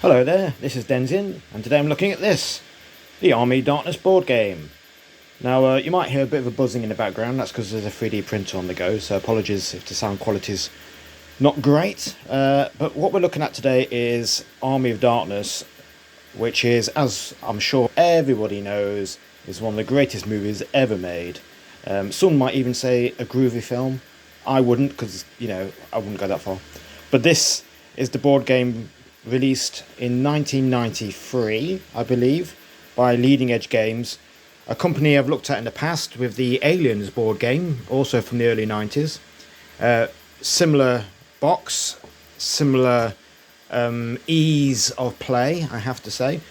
Hello there, this is Denzin, and today I'm looking at this, the Army Darkness board game. Now, you might hear a bit of a buzzing in the background. That's because there's a 3D printer on the go, so apologies if the sound quality's not great. But what we're looking at today is Army of Darkness, which is, as I'm sure everybody knows, is one of the greatest movies ever made. Some might even say a groovy film. I wouldn't, because, I wouldn't go that far. But this is the board game released in 1993, I believe, by Leading Edge Games, a company I've looked at in the past with the Aliens board game, also from the early 90s. Similar box, similar ease of play, I have to say.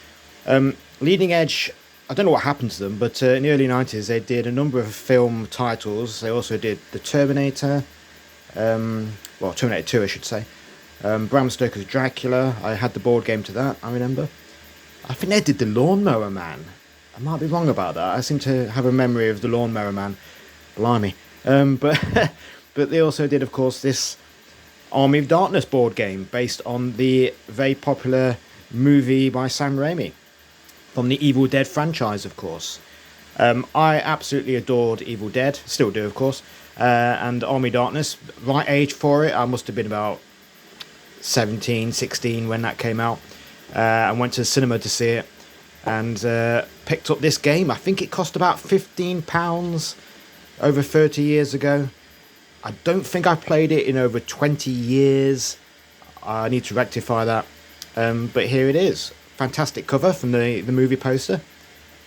Leading Edge, I don't know what happened to them, but in the early 90s they did a number of film titles. They also did The Terminator, Terminator 2 I should say. Bram Stoker's Dracula. I had the board game to that, I remember. I think they did The Lawnmower Man. I might be wrong about that. I seem to have a memory of The Lawnmower Man. Blimey. But they also did, of course, this Army of Darkness board game based on the very popular movie by Sam Raimi from the Evil Dead franchise, of course. I absolutely adored Evil Dead. Still do, of course. And Army of Darkness, right age for it. I must have been about 17, 16 when that came out. I went to the cinema to see it and picked up this game. I think it cost about £15 over 30 years ago. I don't think I played it in over 20 years. I need to rectify that. But here it is. Fantastic cover from the movie poster,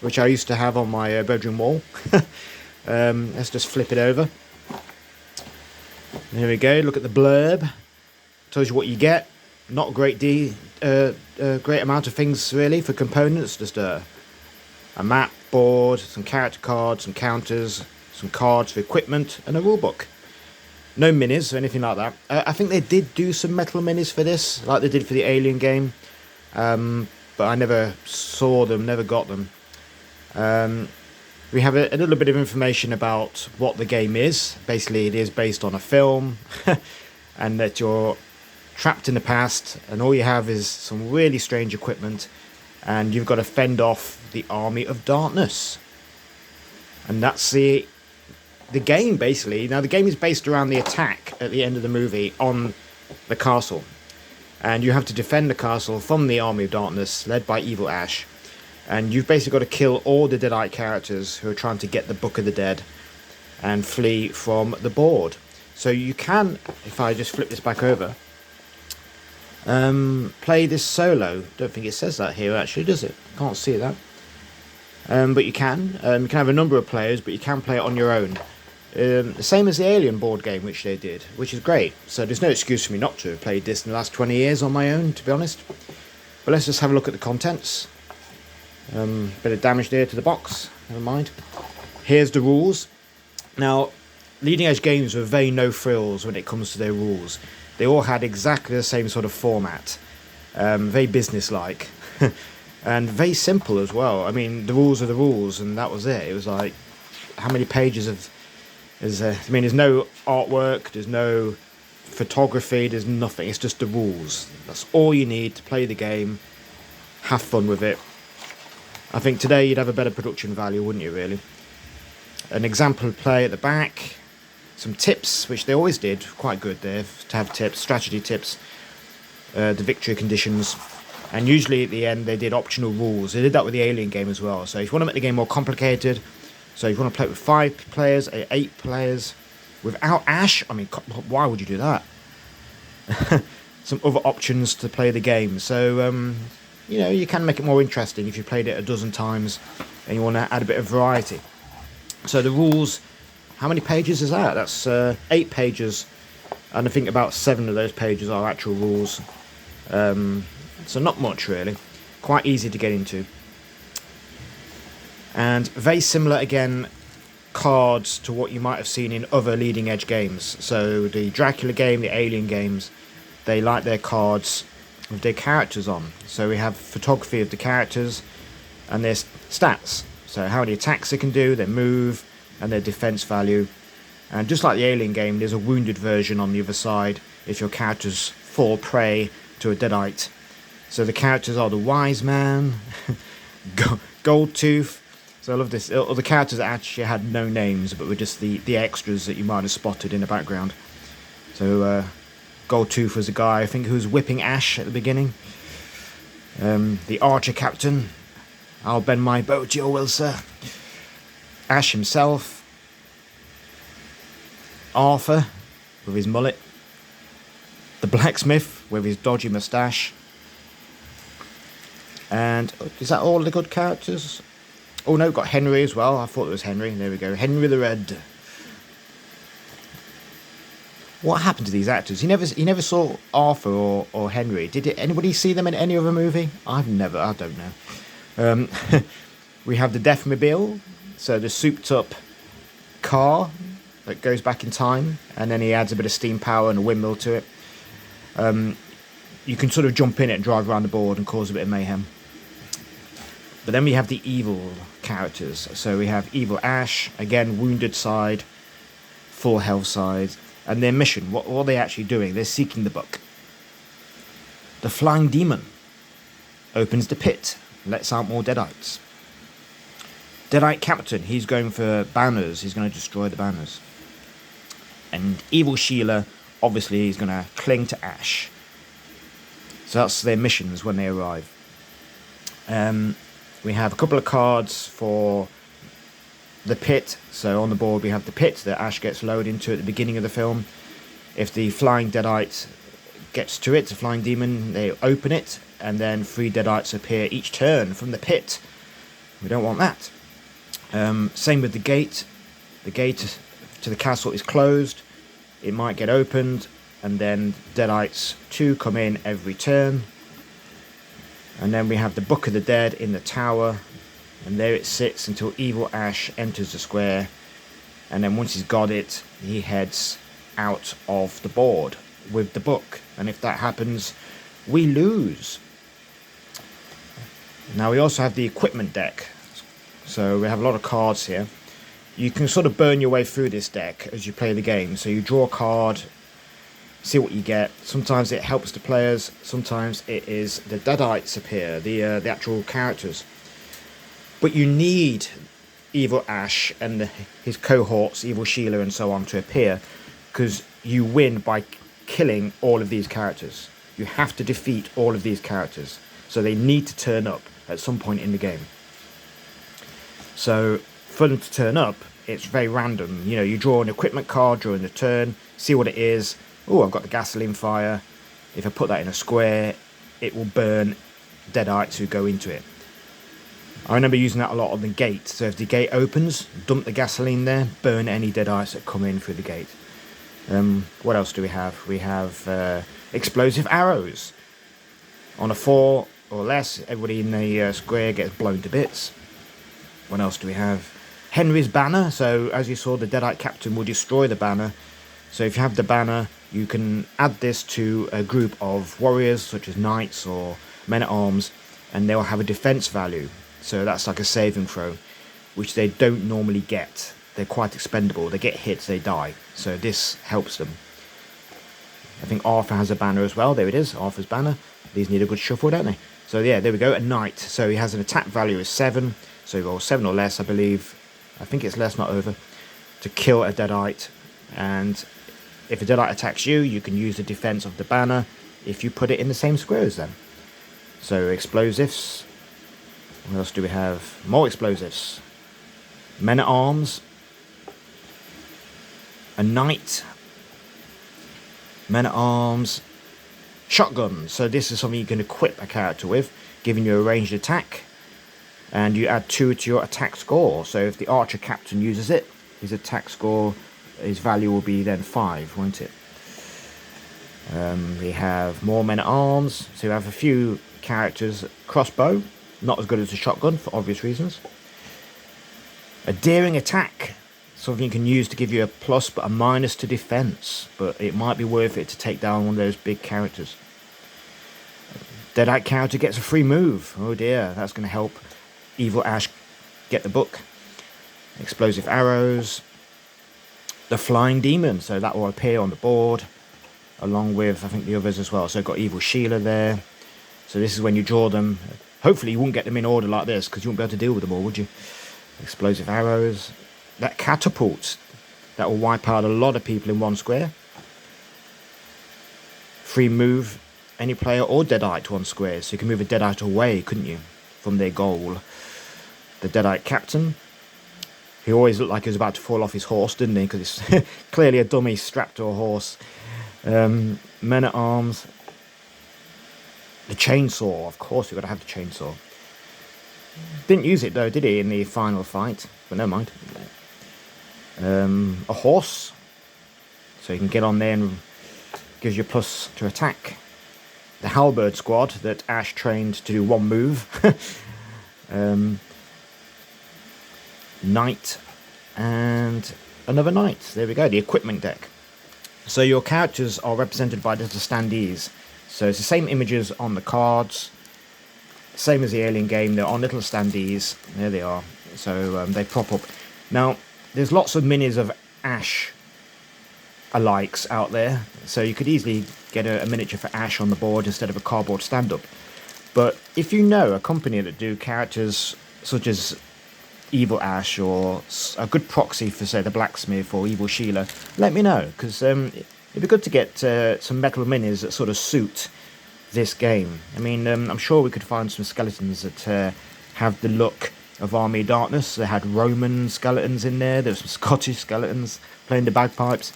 which I used to have on my bedroom wall. Let's just flip it over. There we go. Look at the blurb. Tells you what you get. Not a great amount of things really for components. Just a map, board, some character cards, some counters, some cards for equipment, and a rulebook. No minis or anything like that. I think they did do some metal minis for this, like they did for the Alien game, but I never saw them, never got them. We have a little bit of information about what the game is. Basically, it is based on a film, and that you're trapped in the past, and all you have is some really strange equipment, and you've got to fend off the Army of Darkness. And that's the game, basically. Now, the game is based around the attack at the end of the movie on the castle, and you have to defend the castle from the Army of Darkness, led by Evil Ash. And you've basically got to kill all the Deadite characters who are trying to get the Book of the Dead and flee from the board. So you can, if I just flip this back over, play this solo. Don't think it says that here actually, does it? Can't see that. But you can. You can have a number of players, but you can play it on your own. The same as the Alien board game, which they did, which is great. So there's no excuse for me not to have played this in the last 20 years on my own, to be honest. But let's just have a look at the contents. Bit of damage there to the box. Never mind. Here's the rules. Now, Leading Edge Games were very no frills when it comes to their rules. They all had exactly the same sort of format, very business-like, and very simple as well. I mean, the rules are the rules, and that was it. It was like, how many pages of... there's no artwork, there's no photography, there's nothing. It's just the rules. That's all you need to play the game, have fun with it. I think today you'd have a better production value, wouldn't you, really? An example of play at the back. Some tips, which they always did, quite good there, to have tips, strategy tips, the victory conditions, and usually at the end they did optional rules. They did that with the Alien game as well. So if you want to make the game more complicated, so if you want to play it with 5 players, 8 players, without Ash, I mean, why would you do that? Some other options to play the game. So, you can make it more interesting if you played it a dozen times and you want to add a bit of variety. So the rules... How many pages is that? That's 8 pages, and I think about 7 of those pages are actual rules. So not much, really. Quite easy to get into. And very similar, again, cards to what you might have seen in other Leading Edge games. So the Dracula game, the Alien games, they like their cards with their characters on. So we have photography of the characters and their stats. So how many attacks they can do, their move, and their defense value. And just like the Alien game, there's a wounded version on the other side if your characters fall prey to a Deadite. So the characters are the Wise Man, Gold Tooth. So I love this. All the characters that actually had no names, but were just the extras that you might have spotted in the background. So Gold Tooth was a guy, I think, who was whipping Ash at the beginning. The Archer Captain, I'll bend my bow to your will, sir. Ash himself. Arthur, with his mullet. The Blacksmith, with his dodgy moustache. And is that all the good characters? Oh no, got Henry as well. I thought it was Henry. There we go. Henry the Red. What happened to these actors? You never saw Arthur or Henry. Anybody see them in any other movie? I don't know. We have the Deathmobile, so the souped up car that goes back in time, and then he adds a bit of steam power and a windmill to it. You can sort of jump in it and drive around the board and cause a bit of mayhem. But then we have the evil characters. So we have Evil Ash, again, wounded side, full health side. And their mission, what are they actually doing? They're seeking the book. The Flying Demon opens the pit, lets out more Deadites. Deadite Captain, he's going for banners. He's going to destroy the banners. And Evil Sheila, obviously, he's going to cling to Ash. So that's their missions when they arrive. We have a couple of cards for the pit. So on the board we have the pit that Ash gets lowered into at the beginning of the film. If the flying Deadite gets to it, the flying demon, they open it, and then 3 Deadites appear each turn from the pit. We don't want that. Same with the gate. The gate to the castle is closed. It might get opened, and then Deadites 2 come in every turn. And then we have the Book of the Dead in the tower, and there it sits until Evil Ash enters the square, and then once he's got it, he heads out of the board with the book, and if that happens, we lose. Now we also have the equipment deck, so we have a lot of cards here. You can sort of burn your way through this deck as you play the game, so you draw a card, see what you get. Sometimes it helps the players, sometimes it is the Deadites appear, the actual characters. But you need Evil Ash and his cohorts, Evil Sheila and so on, to appear, because you win by killing all of these characters. You have to defeat all of these characters, so they need to turn up at some point in the game. So for them to turn up, it's very random. You know, you draw an equipment card during the turn, see what it is. Oh, I've got the gasoline fire. If I put that in a square, it will burn Deadites who go into it. I remember using that a lot on the gate. So if the gate opens, dump the gasoline there, burn any Deadites that come in through the gate. What else do we have? We have explosive arrows. On a 4 or less, everybody in the square gets blown to bits. What else do we have? Henry's banner. So as you saw, the Deadite Captain will destroy the banner. So if you have the banner, you can add this to a group of warriors, such as knights or men-at-arms, and they'll have a defense value. So that's like a saving throw, which they don't normally get. They're quite expendable. They get hits, they die. So this helps them. I think Arthur has a banner as well. There it is, Arthur's banner. These need a good shuffle, don't they? So yeah, there we go, a knight. So he has an attack value of 7. So you roll 7 or less, I believe. I think it's less, not over. To kill a Deadite. And if a Deadite attacks you, you can use the defense of the banner if you put it in the same square as them. So explosives. What else do we have? More explosives. Men-at-arms. A knight. Men-at-arms. Shotgun. So this is something you can equip a character with, giving you a ranged attack. And you add 2 to your attack score. So if the Archer Captain uses it, his attack score, his value will be then 5, won't it? We have more men-at-arms. So we have a few characters. Crossbow. Not as good as a shotgun, for obvious reasons. A daring attack. Something you can use to give you a plus but a minus to defense. But it might be worth it to take down one of those big characters. Deadite character gets a free move. Oh dear, that's going to help Evil Ash get the book. Explosive arrows. The Flying Demon. So that will appear on the board, along with, I think, the others as well. So I've got Evil Sheila there. So So this is when you draw them. Hopefully you wouldn't get them in order like this, because you wouldn't be able to deal with them all, would you? Explosive arrows. That catapult, that will wipe out a lot of people in one square. Free move any player or deadite to one square, so you can move a deadite away, couldn't you, from their goal. The deadite captain, he always looked like he was about to fall off his horse, didn't he, because it's clearly a dummy strapped to a horse. Men at arms. The chainsaw, of course you've got to have the chainsaw. Didn't use it though, did he, in the final fight? But never mind. A horse, so you can get on there and gives you a plus to attack. The halberd squad that Ash trained to do one move. Knight and another knight. There we go, the equipment deck. So your characters are represented by the standees. So it's the same images on the cards, same as the Alien game. They're on little standees. There they are. So they prop up. Now, there's lots of minis of Ash alikes out there. So you could easily get a miniature for Ash on the board instead of a cardboard stand-up. But if you know a company that do characters such as Evil Ash, or a good proxy for, say, the Blacksmith or Evil Sheila, let me know, because it'd be good to get some metal minis that sort of suit this game. I mean, I'm sure we could find some skeletons that have the look of Army of Darkness. They had Roman skeletons in there. There were some Scottish skeletons playing the bagpipes.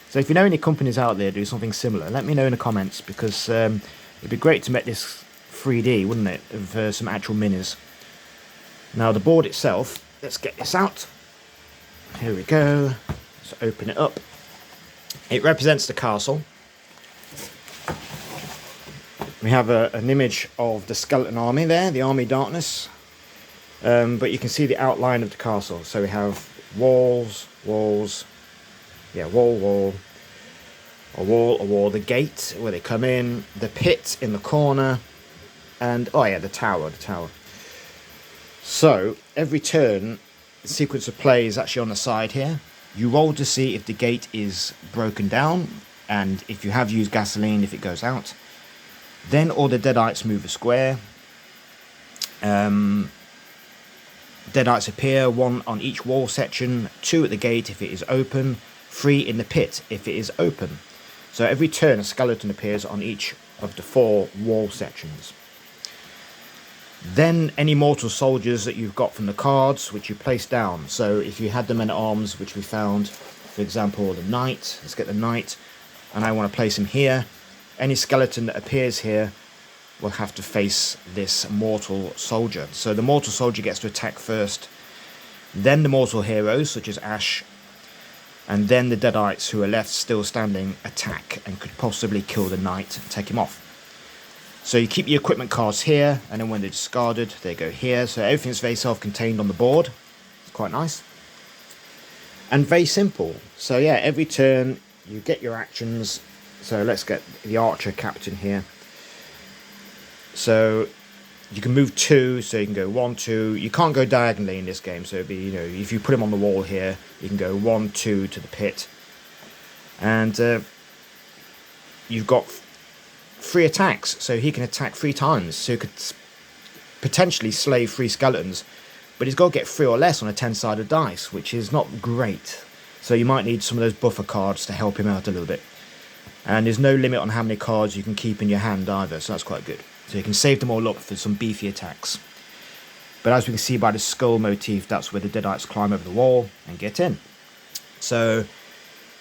So if you know any companies out there do something similar, let me know in the comments, because it'd be great to make this 3D, wouldn't it, of some actual minis. Now the board itself, let's get this out. Here we go. Let's open it up. It represents the castle. We have an image of the skeleton army there, the Army of Darkness. But you can see the outline of the castle. So we have walls, yeah, wall, a wall, the gate where they come in, the pit in the corner, and, oh yeah, the tower. So, every turn, the sequence of play is actually on the side here. You roll to see if the gate is broken down, and if you have used gasoline, if it goes out. Then all the deadites move a square. Deadites appear, 1 on each wall section, 2 at the gate if it is open, 3 in the pit if it is open. So every turn a skeleton appears on each of the 4 wall sections. Then any mortal soldiers that you've got from the cards, which you place down. So if you had the men at arms, which we found, for example, the knight, let's get the knight, and I want to place him here. Any skeleton that appears here will have to face this mortal soldier. So the mortal soldier gets to attack first, then the mortal heroes, such as Ash, and then the deadites who are left still standing attack and could possibly kill the knight and take him off. So you keep your equipment cards here, and then when they're discarded, they go here. So everything's very self-contained on the board. It's quite nice. And very simple. So yeah, every turn you get your actions. So let's get the archer captain here. So you can move 2, so you can go 1, 2. You can't go diagonally in this game, so it'd be, if you put him on the wall here, you can go 1, 2 to the pit. And you've got 3 attacks, so he can attack 3 times, so he could potentially slay 3 skeletons, but he's got to get 3 or less on a 10-sided dice, which is not great. So you might need some of those buffer cards to help him out a little bit. And there's no limit on how many cards you can keep in your hand either, so that's quite good. So you can save them all up for some beefy attacks. But as we can see by the skull motif, that's where the deadites climb over the wall and get in. So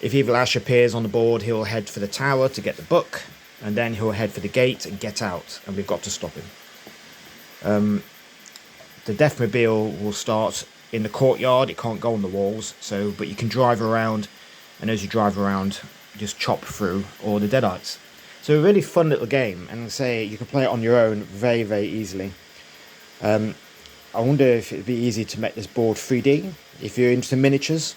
if Evil Ash appears on the board, he'll head for the tower to get the book, and then he'll head for the gate and get out, and we've got to stop him. The Deathmobile will start in the courtyard. It can't go on the walls, but you can drive around, and as you drive around, just chop through all the deadites. So a really fun little game, and you can play it on your own very, very easily. I wonder if it'd be easy to make this board 3D, if you're into miniatures.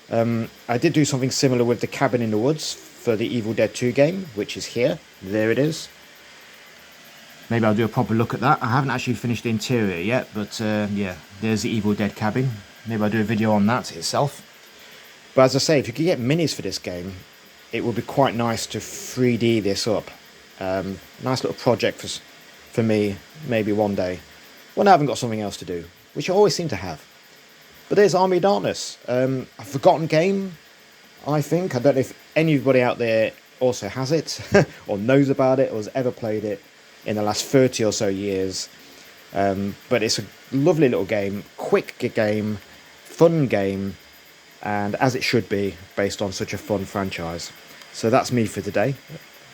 I did do something similar with the Cabin in the Woods for the Evil Dead 2 game, which is here. There it is. Maybe I'll do a proper look at that. I haven't actually finished the interior yet, but yeah, there's the Evil Dead cabin. Maybe I'll do a video on that itself. But as I say, if you could get minis for this game, it would be quite nice to 3D this up. Nice little project for me, maybe one day, when I haven't got something else to do, which I always seem to have. But there's Army of Darkness, a forgotten game, I think. I don't know if anybody out there also has it, or knows about it, or has ever played it in the last 30 or so years. But it's a lovely little game, quick game, fun game, and as it should be, based on such a fun franchise. So that's me for today.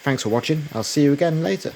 Thanks for watching. I'll see you again later.